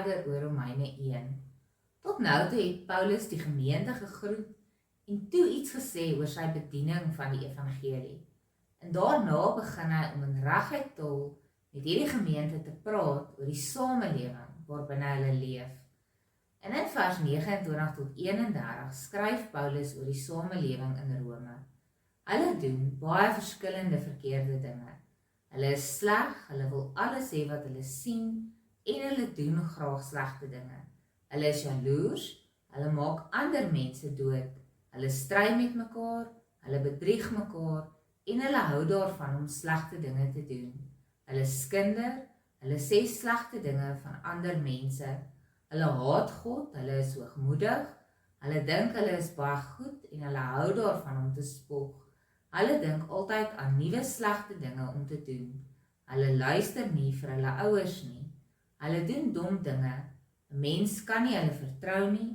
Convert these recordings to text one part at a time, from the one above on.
verder oor Romeine 1. Tot nou toe het Paulus die gemeente gegroet en toe iets gesê oor sy bediening van die evangelie. En daarna begin hy om in reguit taal met hierdie gemeente te praat oor die samelewing waarbinne hulle leef. En in vers 29 tot 31 skryf Paulus oor die samelewing in Rome. Hulle doen baie verskillende verkeerde dinge. Hulle is sleg, hulle wil alles hê wat hulle sien en hulle doen graag slegte dinge. Hulle is jaloers, hulle maak ander mense dood, hulle stry met mekaar, hulle bedrieg mekaar en hulle hou daarvan om slegte dinge te doen. Hulle skinder, hulle sê slegte dinge van ander mense, hulle haat God, hulle is hoogmoedig, hulle dink hulle is baie goed en hulle hou daarvan om te spog. Hulle dink altyd aan nuwe slegte dinge om te doen. Hulle luister nie vir hulle ouers nie. Hulle doen dom dinge. 'n Mens kan nie hulle vertrou nie.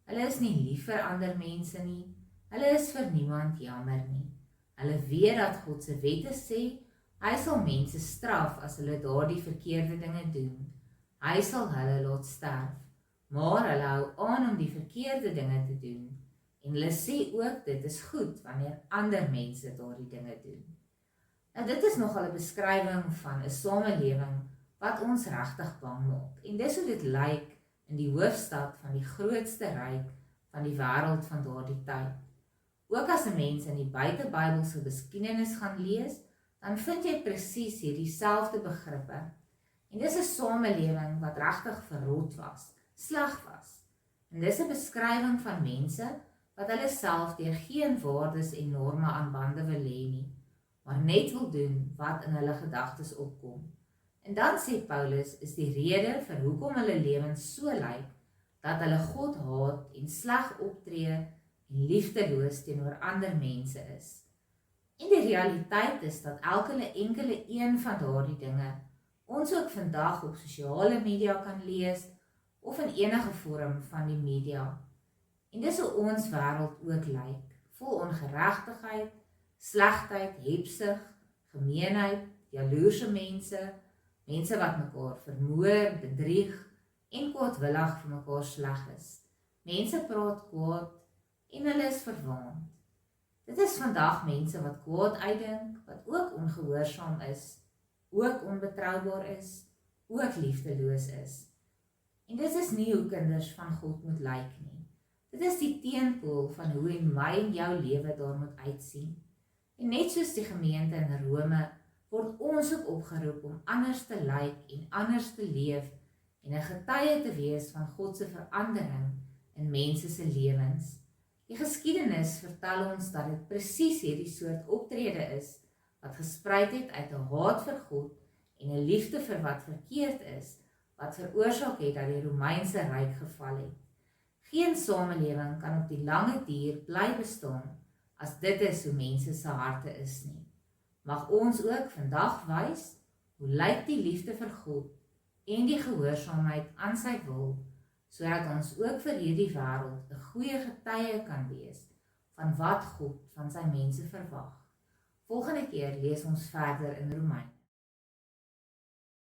Hulle is nie lief vir ander mense nie. Hulle is vir niemand jammer nie. Hulle weet dat God se wette sê, hy sal mense straf as hulle daardie verkeerde dinge doen. Hy sal hulle laat sterf. Maar hulle hou aan om die verkeerde dinge te doen. En hulle sê ook dit is goed wanneer ander mense daardie dinge doen. Nou dit is nogal 'n beskrywing van 'n samelewing wat ons regtig bang maak. En dis hoe dit lyk in die hoofstad van die grootste ryk van die wêreld van daardie tyd. Ook as 'n mens in die buitebybelse geskiedenis gaan lees, dan vind jy presies hierdie selfde begrippe. En dis 'n samelewing wat regtig verrot was, sleg was. En dis 'n beskrywing van mense wat hulle self deur geen waardes en norme aan bande wil hê nie, maar net wil doen wat in hulle gedagtes opkom. En dan sê Paulus is die rede vir hoekom hulle lewens so lyk, dat hulle God haat en sleg optree en liefdeloos teenoor ander mense is. En die realiteit is dat elke enkele een van daardie dinge ons ook vandag op sosiale media kan lees of in enige vorm van die media. En dis hoe ons wêreld ook lyk, vol ongeregtigheid, slegheid, hebsug, gemeenheid, jaloerse mense, mense wat mekaar vermoor, bedrieg en kwaadwillig vir mekaar sleg is. Mense praat kwaad en hulle is verwaand. Dit is vandag mense wat kwaad uitdink, wat ook ongehoorsaam is, ook onbetroubaar is, ook liefdeloos is. En dit is nie hoe kinders van God moet lyk nie. Dit is die teenpool van hoe en my en jou lewe daar moet uitsien. En net soos die gemeente in Rome, word ons ook opgeroep om anders te lyk en anders te leef en 'n getuie te wees van God se verandering in mense se lewens. Die geskiedenis vertel ons dat dit presies hierdie soort optrede is wat gespruit het uit 'n haat vir God en 'n liefde vir wat verkeerd is, wat veroorsaak het dat die Romeinse ryk geval het. Geen samelewing kan op die lange duur bly bestaan as dit is hoe mense se harte is nie. Mag ons ook vandag wys hoe lyk die liefde vir God en die gehoorsaamheid aan sy wil, sodat ons ook vir hierdie wêreld 'n goeie getuie kan wees van wat God van sy mense verwag. Volgende keer lees ons verder in Romeine.